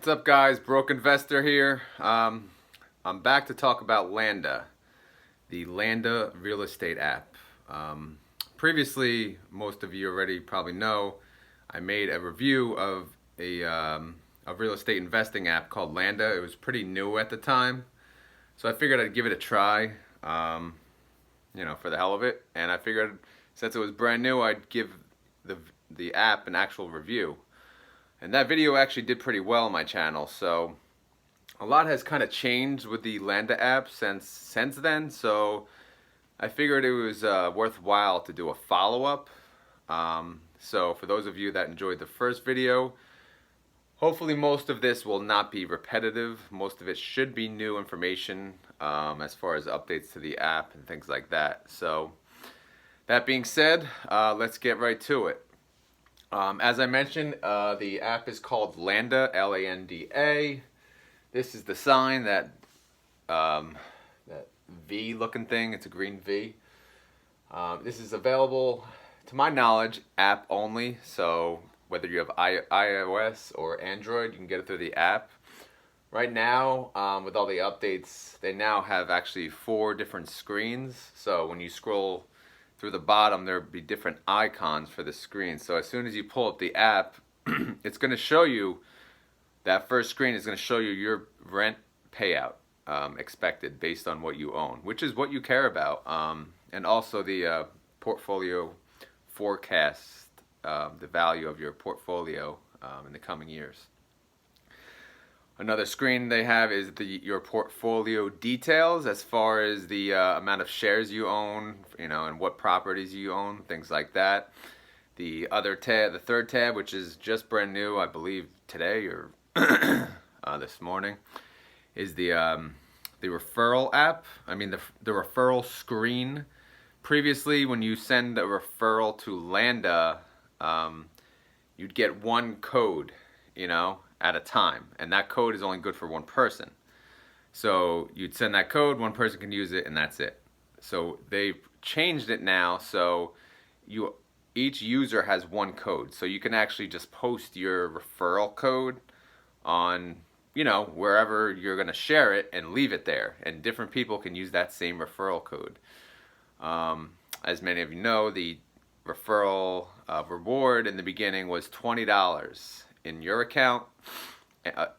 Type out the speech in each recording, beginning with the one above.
What's up, guys? Broke Investor here. I'm back to talk about Landa, the Landa real estate app. Previously, most of you already probably know, I made a review of a real estate investing app called Landa. It was pretty new at the time, so I figured I'd give it a try, for the hell of it. And I figured since it was brand new, I'd give the app an actual review. And that video actually did pretty well on my channel, so a lot has kind of changed with the Landa app since then, so I figured it was worthwhile to do a follow-up. So for those of you that enjoyed the first video, hopefully most of this will not be repetitive. Most of it should be new information as far as updates to the app and things like that. So that being said, let's get right to it. As I mentioned, the app is called Landa, L-A-N-D-A. This is the sign, that V-looking thing. It's a green V. This is available, to my knowledge, app only. So whether you have iOS or Android, you can get it through the app. Right now, with all the updates, they now have actually 4 different screens. So when you scroll through the bottom, there'll be different icons for the screen. So as soon as you pull up the app, it's going to show you, that first screen is going to show you your rent payout expected based on what you own, which is what you care about, and also the portfolio forecast, the value of your portfolio in the coming years. Another screen they have is your portfolio details, as far as the amount of shares you own, and what properties you own, things like that. The third tab, which is just brand new, I believe today or this morning, is the referral app. The referral screen. Previously, when you send a referral to Landa, you'd get one code, at a time, and that code is only good for one person. So you'd send that code, one person can use it, and that's it. So they've changed it now, so each user has one code, so you can actually just post your referral code on wherever you're going to share it and leave it there, and different people can use that same referral code. As many of you know, the referral reward in the beginning was $20 in your account,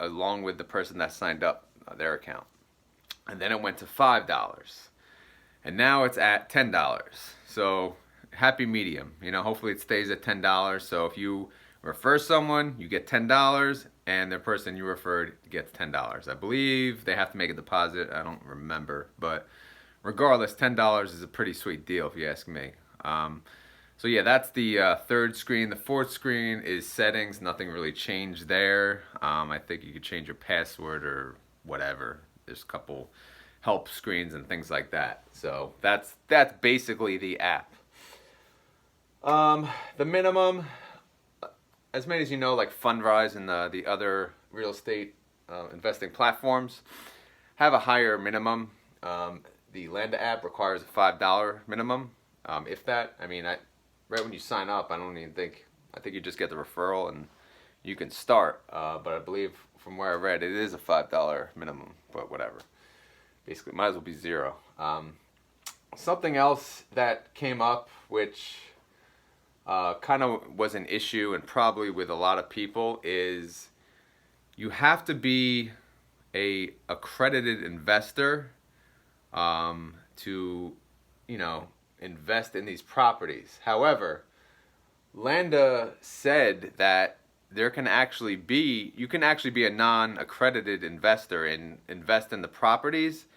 along with the person that signed up, their account. And then it went to $5. And now it's at $10. So happy medium. Hopefully it stays at $10. So if you refer someone, you get $10, and the person you referred gets $10. I believe they have to make a deposit. I don't remember. But regardless, $10 is a pretty sweet deal if you ask me. So yeah, that's the third screen. The fourth screen is settings. Nothing really changed there. I think you could change your password or whatever. There's a couple help screens and things like that. So that's basically the app. The minimum, as many as you know, like Fundrise and the other real estate investing platforms, have a higher minimum. The Landa app requires a $5 minimum, if that. Right when you sign up, I think you just get the referral and you can start. But I believe from where I read, it is a $5 minimum, but whatever. Basically, might as well be zero. Something else that came up, which kind of was an issue and probably with a lot of people, is you have to be a accredited investor to, invest in these properties. However, Landa said that you can actually be a non-accredited investor and invest in the properties,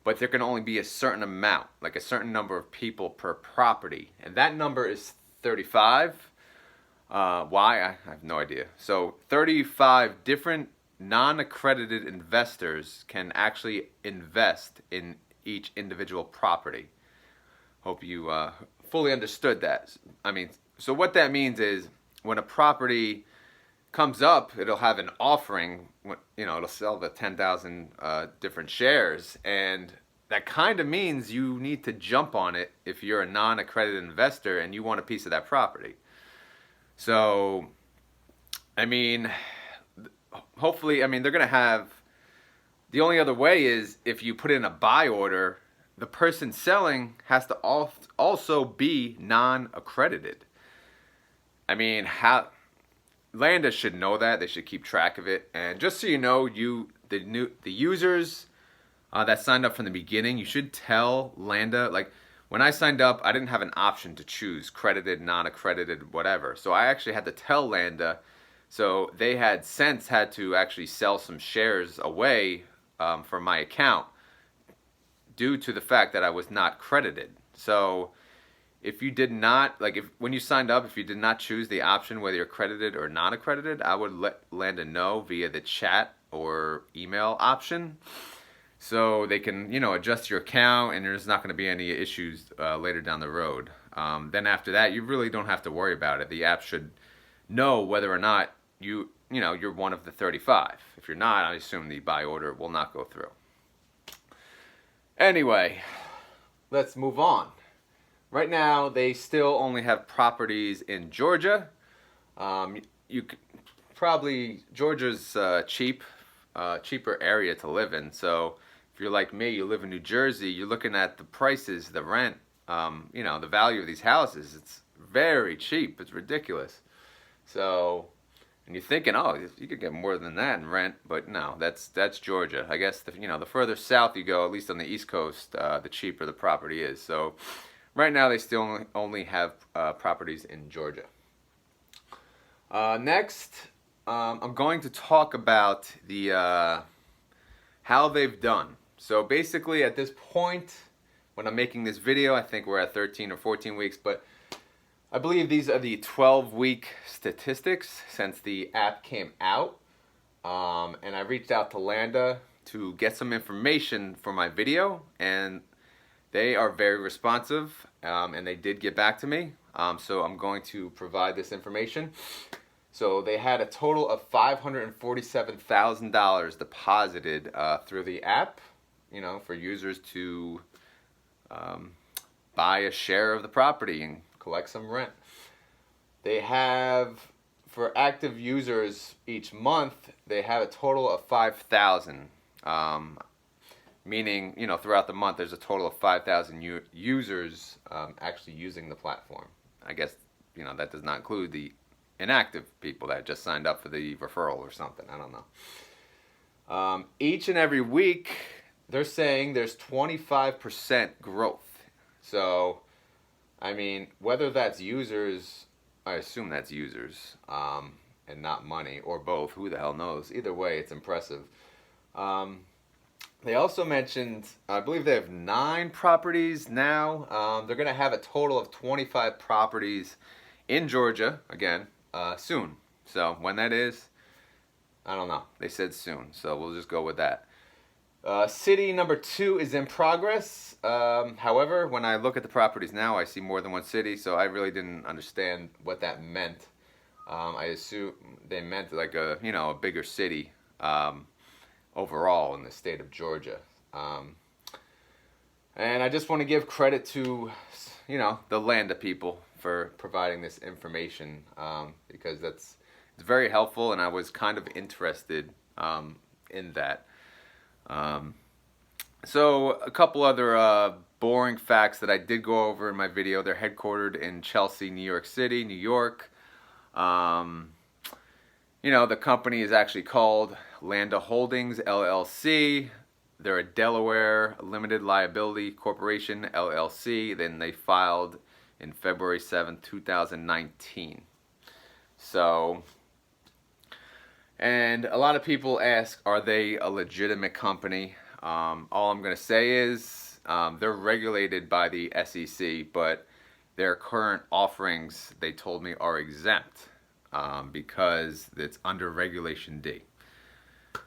but there can only be a certain amount, like a certain number of people per property, and that number is 35. Why? I have no idea. So 35 different non-accredited investors can actually invest in each individual property. Hope you fully understood that. So what that means is when a property comes up, it'll have an offering. It'll sell the 10,000 different shares, and that kind of means you need to jump on it if you're a non-accredited investor and you want a piece of that property. So, hopefully, I mean, they're going to have, the only other way is if you put in a buy order, the person selling has to also be non-accredited. I mean, how Landa should know that. They should keep track of it. And just so you know, the users that signed up from the beginning, you should tell Landa, like when I signed up, I didn't have an option to choose credited, non-accredited, whatever. So I actually had to tell Landa. So they had to actually sell some shares away from my account due to the fact that I was not credited. So if you did not, like when you signed up, if you did not choose the option whether you're credited or non-accredited, I would let Landa know via the chat or email option, so they can, adjust your account and there's not going to be any issues later down the road. Then after that, you really don't have to worry about it. The app should know whether or not you're one of the 35. If you're not, I assume the buy order will not go through. Anyway, let's move on. Right now, they still only have properties in Georgia. Georgia's cheaper area to live in. So if you're like me, you live in New Jersey, you're looking at the prices, the rent, the value of these houses. It's very cheap. It's ridiculous. So, and you're thinking, oh, you could get more than that in rent, but no, that's Georgia. I guess the further south you go, at least on the East Coast, the cheaper the property is. So right now, they still only have properties in Georgia. Next, I'm going to talk about the how they've done. So basically, at this point, when I'm making this video, I think we're at 13 or 14 weeks, but I believe these are the 12-week statistics since the app came out. And I reached out to Landa to get some information for my video, and they are very responsive, and they did get back to me. So I'm going to provide this information. So they had a total of $547,000 deposited through the app, for users to buy a share of the property and collect some rent. They have, for active users each month, they have a total of 5,000. Meaning, throughout the month, there's a total of 5,000 users actually using the platform. I guess, that does not include the inactive people that just signed up for the referral or something. I don't know. Each and every week, they're saying there's 25% growth. So, I mean, whether that's users, I assume that's users, and not money, or both. Who the hell knows? Either way, it's impressive. They also mentioned, I believe they have 9 properties now. They're going to have a total of 25 properties in Georgia, again, soon. So when that is, I don't know. They said soon, so we'll just go with that. City number 2 is in progress. However, when I look at the properties now, I see more than one city, so I really didn't understand what that meant. I assume they meant like a bigger city. Overall in the state of Georgia. And I just want to give credit to, the Landa people for providing this information, because it's very helpful, and I was kind of interested in that. So a couple other boring facts that I did go over in my video. They're headquartered in Chelsea, New York City, New York. The company is actually called Landa Holdings, LLC. They're a Delaware Limited Liability Corporation, LLC. Then they filed in February 7th, 2019. So, and a lot of people ask, are they a legitimate company? All I'm going to say is they're regulated by the SEC, but their current offerings, they told me, are exempt. Because it's under Regulation D.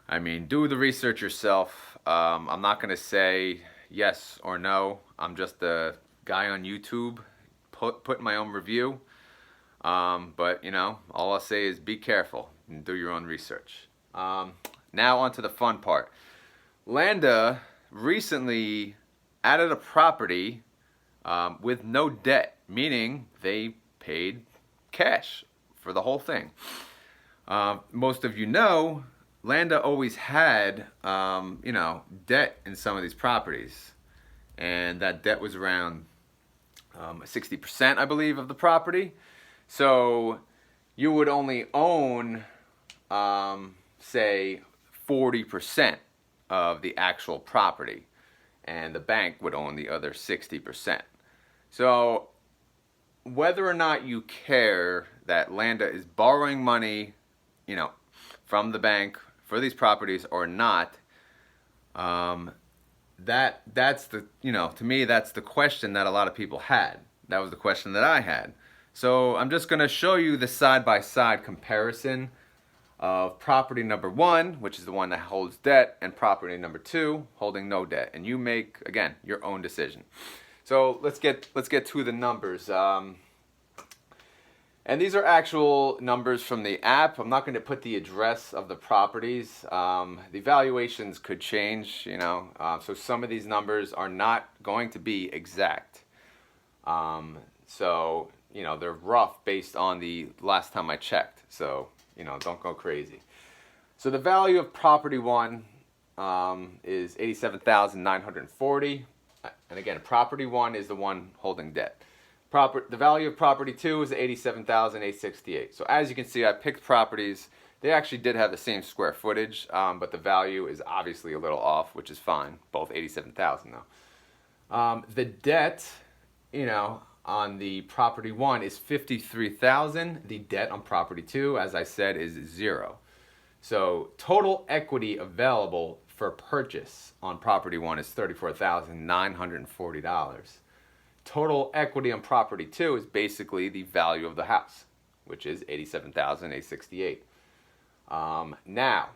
I mean, do the research yourself. I'm not going to say yes or no. I'm just a guy on YouTube putting my own review. But, all I'll say is be careful and do your own research. Now on to the fun part. Landa recently added a property with no debt, meaning they paid cash for the whole thing. Most of you know, Landa always had, debt in some of these properties. And that debt was around 60%, I believe, of the property. So you would only own, say, 40% of the actual property, and the bank would own the other 60%. So whether or not you care that Landa is borrowing money, from the bank for these properties or not, that's the, to me, that's the question that a lot of people had. That was the question that I had. So I'm just going to show you the side-by-side comparison of property number 1, which is the one that holds debt, and property number 2, holding no debt. And you make, again, your own decision. So let's get to the numbers. And these are actual numbers from the app. I'm not going to put the address of the properties. The valuations could change, so some of these numbers are not going to be exact. So, they're rough based on the last time I checked. So, don't go crazy. So the value of property 1 is $87,940. And again, property 1 is the one holding debt. The value of property 2 is $87,868. So as you can see, I picked properties. They actually did have the same square footage, but the value is obviously a little off, which is fine. Both $87,000 though. The debt, on the property 1 is $53,000. The debt on property 2, as I said, is 0. So total equity available for purchase on property 1 is $34,940. Total equity on property 2 is basically the value of the house, which is $87,868. Now,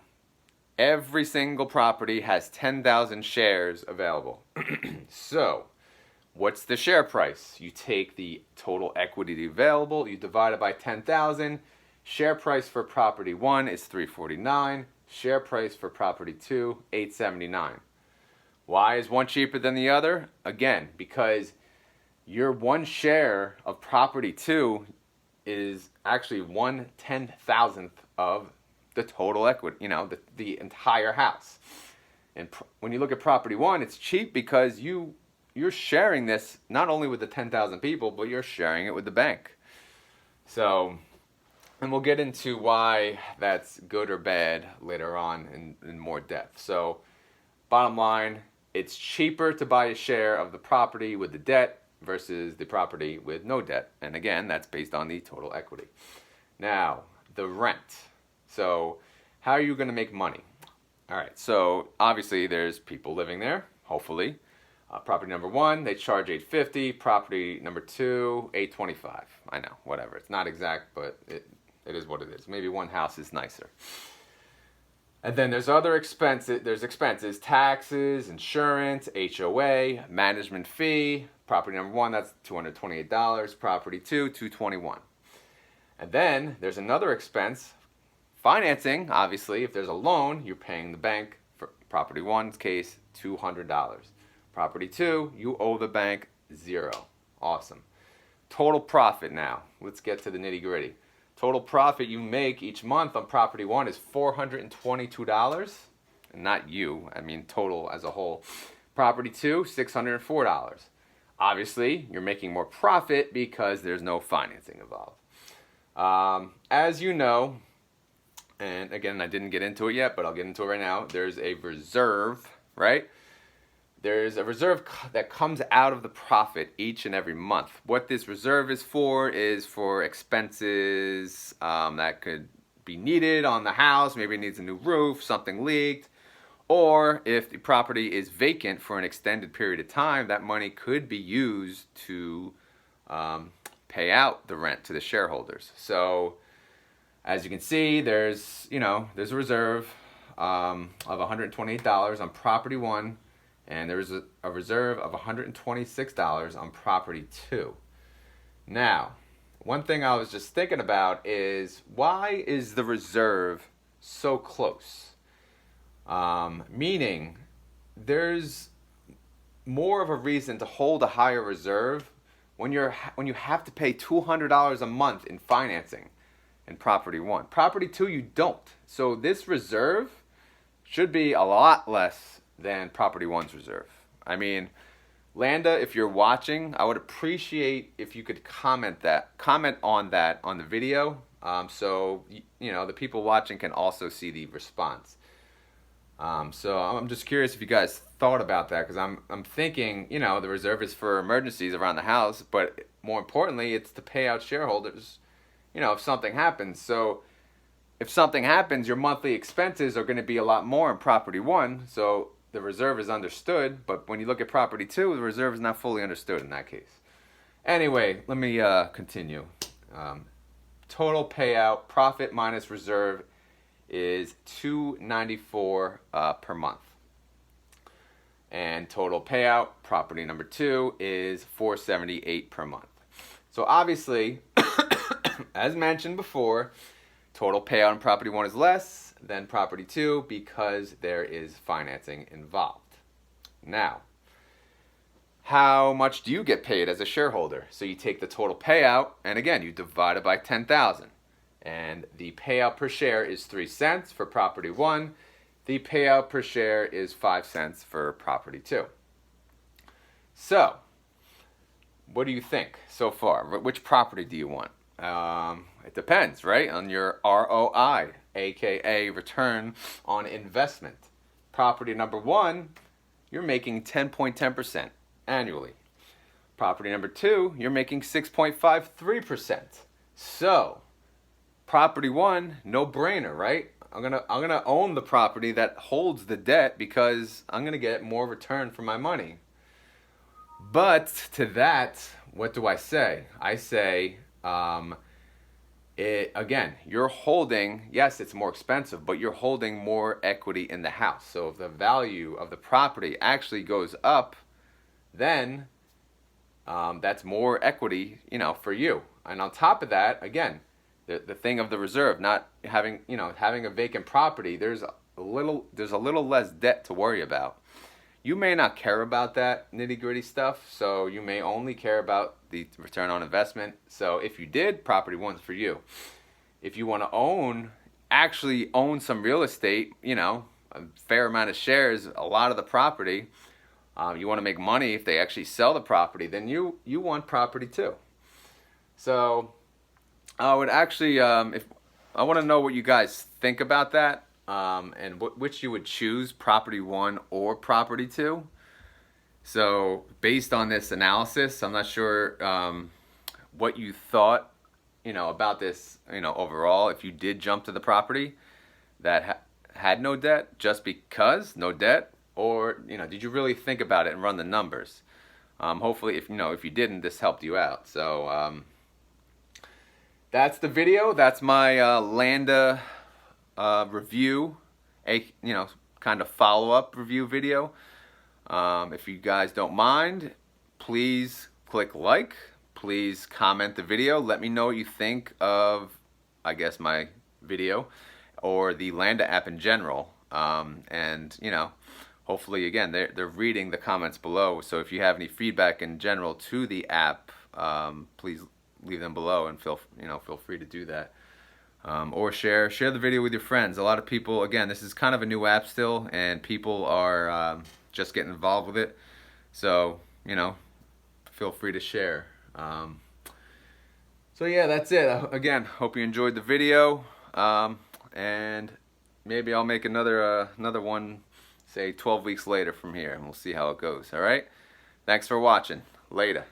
every single property has 10,000 shares available. So, what's the share price? You take the total equity available, you divide it by 10,000. Share price for property 1 is $349. Share price for property 2, $879. Why is one cheaper than the other? Again, because your one share of property 2 is actually 1/10,000th of the total equity, the entire house. And when you look at property 1, it's cheap because you're sharing this not only with the 10,000 people, but you're sharing it with the bank. So, and we'll get into why that's good or bad later on in more depth. So, bottom line, it's cheaper to buy a share of the property with the debt versus the property with no debt. And again, that's based on the total equity. Now, the rent. So, how are you going to make money? All right, so obviously there's people living there, hopefully. Property number 1, they charge $850. Property number 2, $825. I know, whatever. It's not exact, but it is what it is. Maybe one house is nicer. And then there's other expenses. There's expenses, taxes, insurance, HOA, management fee. Property number 1, that's $228. Property 2, $221. And then there's another expense, financing. Obviously, if there's a loan, you're paying the bank. For property 1's case, $200. Property 2, you owe the bank 0. Awesome. Total profit now. Let's get to the nitty gritty. Total profit you make each month on property 1 is $422. And not you, I mean total as a whole. Property 2, $604. Obviously, you're making more profit because there's no financing involved. As you know, and again, I didn't get into it yet, but I'll get into it right now. There's a reserve, right? There's a reserve that comes out of the profit each and every month. What this reserve is for expenses that could be needed on the house. Maybe it needs a new roof, something leaked. Or if the property is vacant for an extended period of time, that money could be used to pay out the rent to the shareholders. So as you can see, there's a reserve of $128 on property 1. And there's a reserve of $126 on property 2. Now, one thing I was just thinking about is, why is the reserve so close? Meaning, there's more of a reason to hold a higher reserve when you have to pay $200 a month in financing in property 1. Property 2, you don't. So this reserve should be a lot less than Property One's reserve. I mean, Landa, if you're watching, I would appreciate if you could comment on that on the video, so the people watching can also see the response. So I'm just curious if you guys thought about that, because I'm thinking, the reserve is for emergencies around the house, but more importantly, it's to pay out shareholders, if something happens. So if something happens, your monthly expenses are going to be a lot more in Property One. So the reserve is understood, but when you look at Property Two, the reserve is not fully understood in that case. Anyway, let me continue. Total payout, profit minus reserve, is $294 per month. And total payout, property number 2, is $478 per month. So obviously, as mentioned before, total payout in Property 1 is less than Property 2 because there is financing involved. Now, how much do you get paid as a shareholder? So you take the total payout, and again, you divide it by 10,000. And the payout per share is 3 cents for Property 1. The payout per share is 5 cents for Property 2. So, what do you think so far? Which property do you want? It depends, right, on your ROI, aka return on investment. Property number 1, you're making 10.10% annually. Property number 2, you're making 6.53%. So, Property 1, no brainer, right? I'm gonna own the property that holds the debt because I'm gonna get more return for my money. But to that, what do I say? I say, you're holding, yes, it's more expensive, but you're holding more equity in the house. So if the value of the property actually goes up, then that's more equity, for you. And on top of that, again, the thing of the reserve, not having a vacant property, there's a little less debt to worry about. You may not care about that nitty-gritty stuff, so you may only care about the return on investment. So if you did, Property 1's for you. If you want to actually own some real estate, a fair amount of shares, a lot of the property, you want to make money if they actually sell the property, then you want Property 2. So I would actually, if I want to know what you guys think about that, and which you would choose, Property 1 or Property 2. So based on this analysis, I'm not sure what you thought, about this, overall. If you did jump to the property that had no debt just because no debt, or did you really think about it and run the numbers? Hopefully, if you didn't, this helped you out. So that's the video. That's my Landa review, kind of follow-up review video. If you guys don't mind, please click like. Please comment the video. Let me know what you think of, I guess, my video or the Landa app in general. And hopefully, again, they're reading the comments below. So if you have any feedback in general to the app, please leave them below, and feel free to do that. Or share the video with your friends. A lot of people, again, this is kind of a new app still, and people are just getting involved with it. So, feel free to share. So yeah, that's it. Again, hope you enjoyed the video, and maybe I'll make another one, say 12 weeks later from here, and we'll see how it goes. All right? Thanks for watching. Later.